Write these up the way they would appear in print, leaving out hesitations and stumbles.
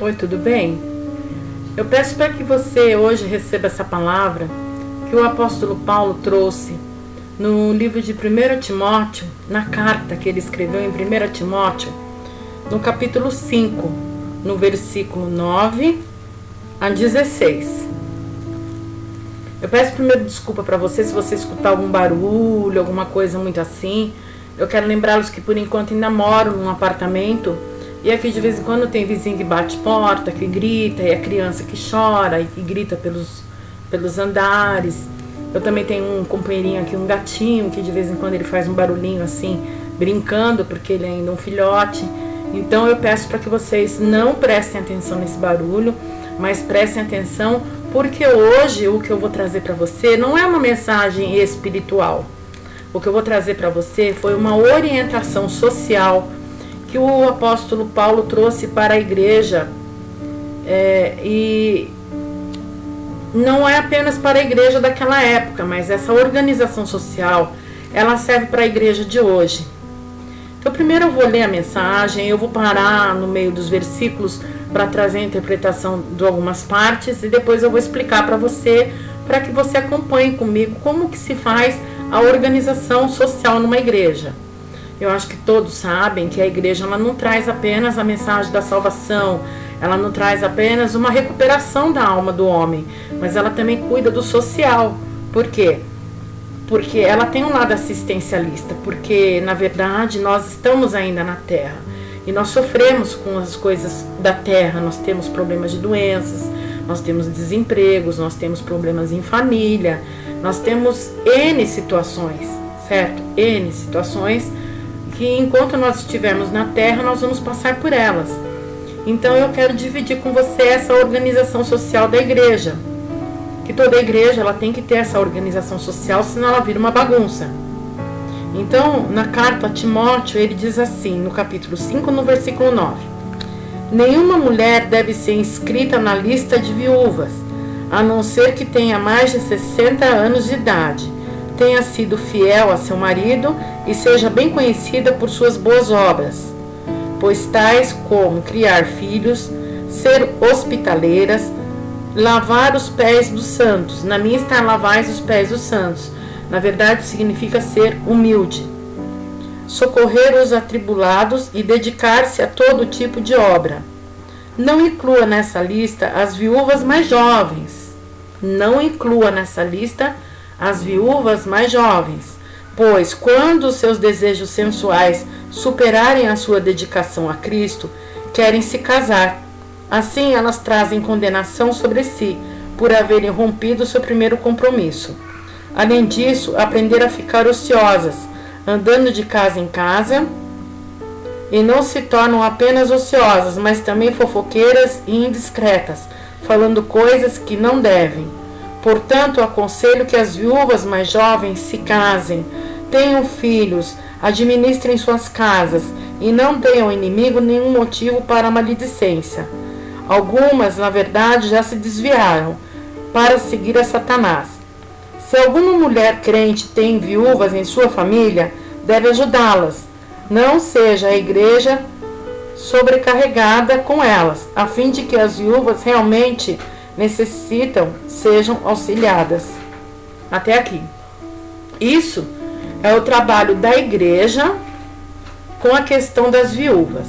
Oi, tudo bem? Eu peço para que você hoje receba essa palavra que o apóstolo Paulo trouxe no livro de 1 Timóteo, na carta que ele escreveu em 1 Timóteo, no capítulo 5, no versículo 9 a 16. Eu peço primeiro desculpa para você se você escutar algum barulho, alguma coisa muito assim. Eu quero lembrá-los que por enquanto ainda moro num apartamento e aqui de vez em quando tem vizinho que bate porta, que grita, e a criança que chora e que grita pelos andares. Eu também tenho um companheirinho aqui, um gatinho, que de vez em quando ele faz um barulhinho assim, brincando, porque ele é ainda um filhote. Então eu peço para que vocês não prestem atenção nesse barulho, mas prestem atenção, porque hoje o que eu vou trazer para você não é uma mensagem espiritual. O que eu vou trazer para você foi uma orientação social que o apóstolo Paulo trouxe para a igreja, e não é apenas para a igreja daquela época, mas essa organização social, ela serve para a igreja de hoje. Então primeiro eu vou ler a mensagem, eu vou parar no meio dos versículos para trazer a interpretação de algumas partes e depois eu vou explicar para você que você acompanhe comigo como que se faz a organização social numa igreja. Eu acho que todos sabem que a igreja ela não traz apenas a mensagem da salvação, ela não traz apenas uma recuperação da alma do homem, mas ela também cuida do social. Por quê? Porque ela tem um lado assistencialista, porque na verdade nós estamos ainda na terra e nós sofremos com as coisas da terra, nós temos problemas de doenças, nós temos desempregos, nós temos problemas em família, nós temos N situações, certo? N situações que enquanto nós estivermos na terra nós vamos passar por elas. Então eu quero dividir com você essa organização social da igreja. Que toda igreja ela tem que ter essa organização social, senão ela vira uma bagunça. Então, na carta a Timóteo, ele diz assim, no capítulo 5, no versículo 9: nenhuma mulher deve ser inscrita na lista de viúvas, a não ser que tenha mais de 60 anos de idade, tenha sido fiel a seu marido e seja bem conhecida por suas boas obras, pois tais como criar filhos, ser hospitaleiras, lavar os pés dos santos. Na minha está lavais os pés dos santos. Na verdade significa ser humilde, socorrer os atribulados e dedicar-se a todo tipo de obra. Não inclua nessa lista as viúvas mais jovens. Não inclua nessa lista as viúvas mais jovens, pois quando os seus desejos sensuais superarem a sua dedicação a Cristo, querem se casar. Assim elas trazem condenação sobre si, por haverem rompido seu primeiro compromisso. Além disso, aprender a ficar ociosas, andando de casa em casa, e não se tornam apenas ociosas, mas também fofoqueiras e indiscretas, falando coisas que não devem. Portanto, aconselho que as viúvas mais jovens se casem, tenham filhos, administrem suas casas e não deem ao inimigo nenhum motivo para a maledicência. Algumas, na verdade, já se desviaram para seguir a Satanás. Se alguma mulher crente tem viúvas em sua família, deve ajudá-las. Não seja a igreja sobrecarregada com elas, a fim de que as viúvas realmente necessitam sejam auxiliadas. Até aqui. Isso é o trabalho da igreja com a questão das viúvas.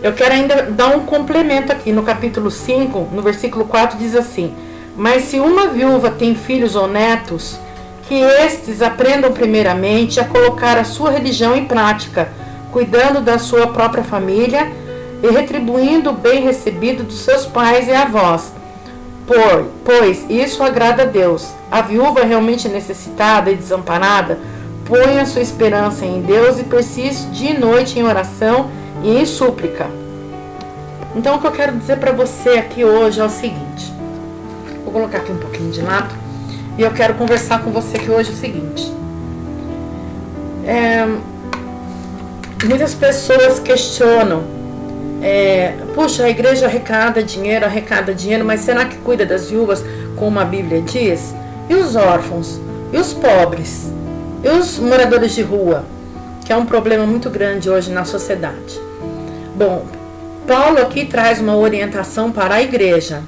Eu quero ainda dar um complemento aqui. No capítulo 5, no versículo 4, diz assim: mas se uma viúva tem filhos ou netos, que estes aprendam primeiramente a colocar a sua religião em prática, cuidando da sua própria família e retribuindo o bem recebido dos seus pais e avós, pois isso agrada a Deus. A viúva realmente necessitada e desamparada põe a sua esperança em Deus e persiste dia e noite em oração e em súplica. Então o que eu quero dizer para você aqui hoje é o seguinte. Vou colocar aqui um pouquinho de lado e eu quero conversar com você aqui hoje o seguinte. Muitas pessoas questionam, puxa, a igreja arrecada dinheiro, mas será que cuida das viúvas como a Bíblia diz? E os órfãos? E os pobres? E os moradores de rua? Que é um problema muito grande hoje na sociedade. Bom, Paulo aqui traz uma orientação para a igreja,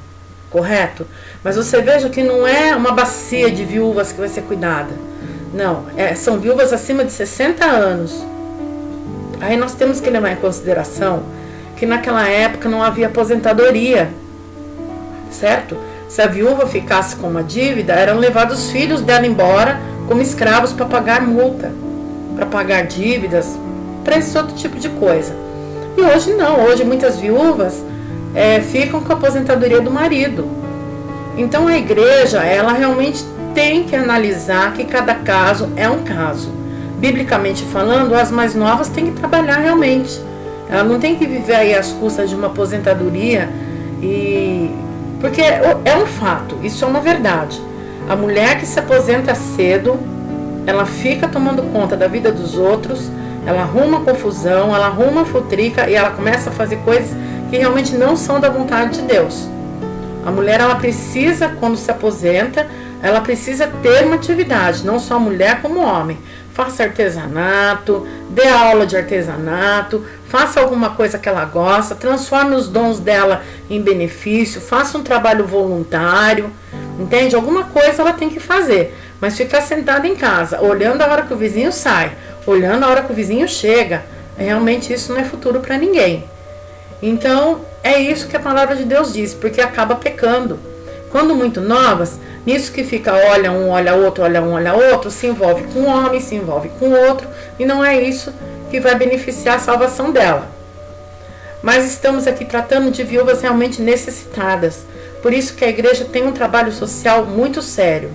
correto? Mas você veja que não é uma bacia de viúvas que vai ser cuidada. Não, são viúvas acima de 60 anos. Aí nós temos que levar em consideração que naquela época não havia aposentadoria, certo? Se a viúva ficasse com uma dívida, eram levados os filhos dela embora como escravos para pagar multa, para pagar dívidas, para esse outro tipo de coisa. E hoje não, hoje muitas viúvas ficam com a aposentadoria do marido. Então a igreja, ela realmente tem que analisar que cada caso é um caso. Biblicamente falando, as mais novas têm que trabalhar realmente. Ela não tem que viver aí às custas de uma aposentadoria, porque é um fato, isso é uma verdade. A mulher que se aposenta cedo, ela fica tomando conta da vida dos outros, ela arruma confusão, ela arruma futrica e ela começa a fazer coisas que realmente não são da vontade de Deus. A mulher, ela precisa, quando se aposenta, ela precisa ter uma atividade, não só a mulher como o homem. Faça artesanato, dê aula de artesanato, faça alguma coisa que ela gosta, transforme os dons dela em benefício, faça um trabalho voluntário, entende? Alguma coisa ela tem que fazer, mas ficar sentada em casa, olhando a hora que o vizinho sai, olhando a hora que o vizinho chega, realmente isso não é futuro para ninguém. Então, é isso que a palavra de Deus diz, porque acaba pecando. Quando muito novas, nisso que fica olha um, olha outro, olha um, olha outro, se envolve com um homem, se envolve com outro, e não é isso que vai beneficiar a salvação dela. Mas estamos aqui tratando de viúvas realmente necessitadas. Por isso que a igreja tem um trabalho social muito sério.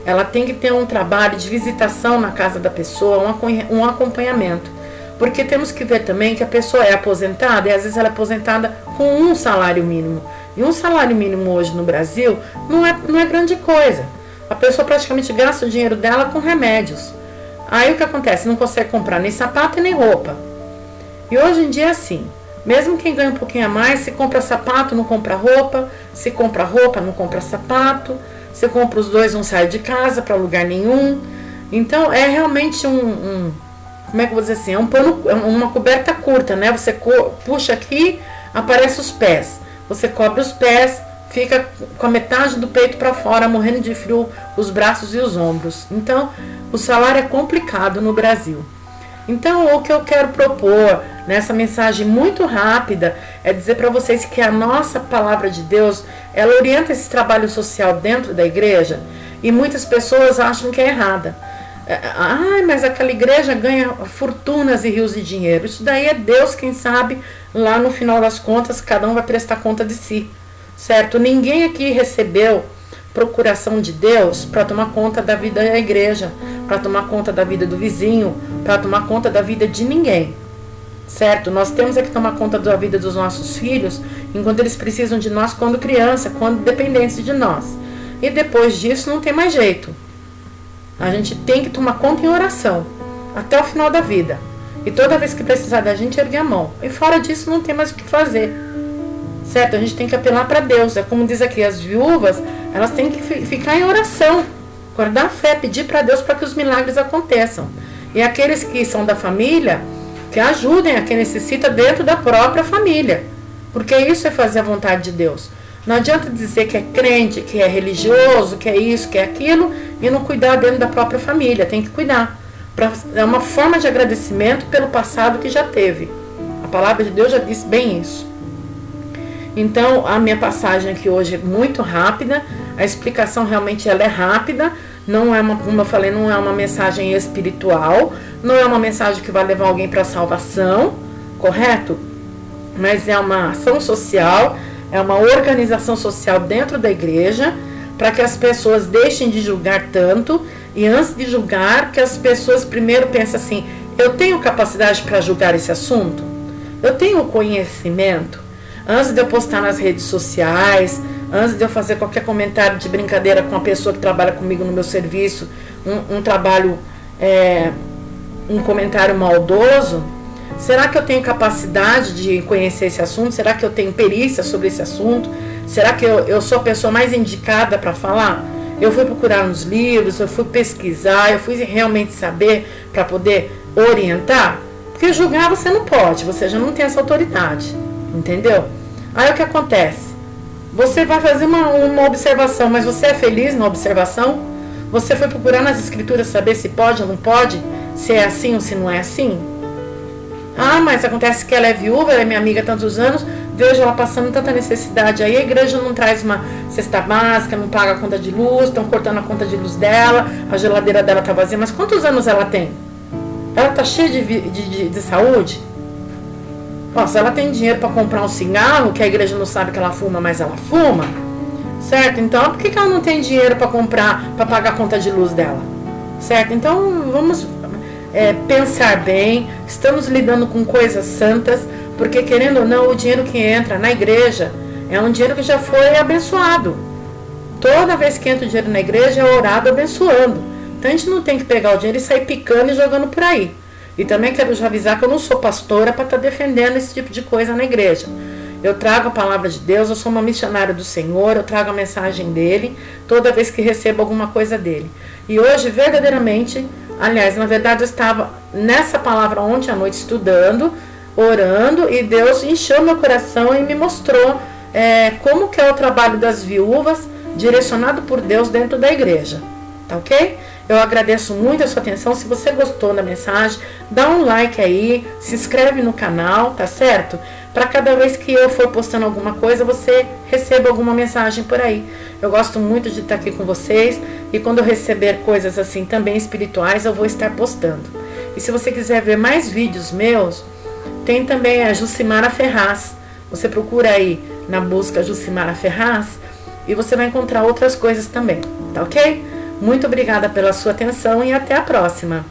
Ela tem que ter um trabalho de visitação na casa da pessoa, um acompanhamento. Porque temos que ver também que a pessoa é aposentada e às vezes ela é aposentada com um salário mínimo. E um salário mínimo hoje no Brasil não é grande coisa. A pessoa praticamente gasta o dinheiro dela com remédios. Aí o que acontece? Não consegue comprar nem sapato e nem roupa. E hoje em dia é assim. Mesmo quem ganha um pouquinho a mais, se compra sapato, não compra roupa. Se compra roupa, não compra sapato. Se compra os dois, não sai de casa para lugar nenhum. Então é realmente como é que eu vou dizer assim? É um pano, uma coberta curta, né? Você puxa aqui, aparece os pés. Você cobre os pés, fica com a metade do peito para fora, morrendo de frio, os braços e os ombros. Então, o salário é complicado no Brasil. Então, o que eu quero propor nessa mensagem muito rápida é dizer para vocês que a nossa palavra de Deus, ela orienta esse trabalho social dentro da igreja e muitas pessoas acham que é errada. Mas aquela igreja ganha fortunas e rios de dinheiro. Isso daí é Deus quem sabe. Lá no final das contas, cada um vai prestar conta de si, certo? Ninguém aqui recebeu procuração de Deus para tomar conta da vida da igreja, para tomar conta da vida do vizinho, para tomar conta da vida de ninguém, certo? Nós temos que tomar conta da vida dos nossos filhos enquanto eles precisam de nós quando criança, quando dependentes de nós. E depois disso não tem mais jeito. A gente tem que tomar conta em oração até o final da vida. E toda vez que precisar da gente, ergue a mão. E fora disso, não tem mais o que fazer. Certo? A gente tem que apelar para Deus. É como diz aqui, as viúvas, elas têm que ficar em oração. Guardar a fé, pedir para Deus para que os milagres aconteçam. E aqueles que são da família, que ajudem a quem necessita dentro da própria família. Porque isso é fazer a vontade de Deus. Não adianta dizer que é crente, que é religioso, que é isso, que é aquilo, e não cuidar dentro da própria família. Tem que cuidar. É uma forma de agradecimento pelo passado que já teve. A palavra de Deus já disse bem isso. Então, a minha passagem aqui hoje é muito rápida. A explicação realmente ela é rápida. Não é como eu falei, não é uma mensagem espiritual. Não é uma mensagem que vai levar alguém para a salvação, correto? Mas é uma ação social. É uma organização social dentro da igreja, para que as pessoas deixem de julgar tanto, e antes de julgar, que as pessoas primeiro pensem assim, eu tenho capacidade para julgar esse assunto? Eu tenho conhecimento? Antes de eu postar nas redes sociais, antes de eu fazer qualquer comentário de brincadeira com a pessoa que trabalha comigo no meu serviço, um comentário maldoso, será que eu tenho capacidade de conhecer esse assunto? Será que eu tenho perícia sobre esse assunto? Será que eu sou a pessoa mais indicada para falar? Eu fui procurar nos livros, eu fui pesquisar, eu fui realmente saber para poder orientar? Porque julgar você não pode, você já não tem essa autoridade, Entendeu? Aí o que acontece? Você vai fazer uma observação, mas você é feliz na observação? Você foi procurar nas escrituras saber se pode ou não pode? Se é assim ou se não é assim? Ah, mas acontece que ela é viúva, ela é minha amiga há tantos anos, vejo ela passando tanta necessidade. Aí a igreja não traz uma cesta básica, não paga a conta de luz, estão cortando a conta de luz dela, a geladeira dela está vazia. Mas quantos anos ela tem? Ela está cheia de saúde? Nossa, ela tem dinheiro para comprar um cigarro, que a igreja não sabe que ela fuma, mas ela fuma, certo? Então, por que ela não tem dinheiro para comprar, para pagar a conta de luz dela? Certo? Então, vamos pensar bem, estamos lidando com coisas santas, porque querendo ou não, o dinheiro que entra na igreja é um dinheiro que já foi abençoado. Toda vez que entra o dinheiro na igreja é orado abençoando. Então, a gente não tem que pegar o dinheiro e sair picando e jogando por aí. E também quero já avisar que eu não sou pastora para estar defendendo esse tipo de coisa na igreja. Eu trago a palavra de Deus, eu sou uma missionária do Senhor, eu trago a mensagem dele toda vez que recebo alguma coisa dele. E hoje, verdadeiramente, aliás, na verdade eu estava nessa palavra ontem à noite estudando, orando, e Deus encheu meu coração e me mostrou como que é o trabalho das viúvas direcionado por Deus dentro da igreja. Tá ok? Eu agradeço muito a sua atenção. Se você gostou da mensagem, dá um like aí, se inscreve no canal, tá certo? Para cada vez que eu for postando alguma coisa, você receba alguma mensagem por aí. Eu gosto muito de estar aqui com vocês e quando eu receber coisas assim também espirituais, eu vou estar postando. E se você quiser ver mais vídeos meus, tem também a Jucimara Ferraz. Você procura aí na busca Jucimara Ferraz e você vai encontrar outras coisas também, tá ok? Muito obrigada pela sua atenção e até a próxima.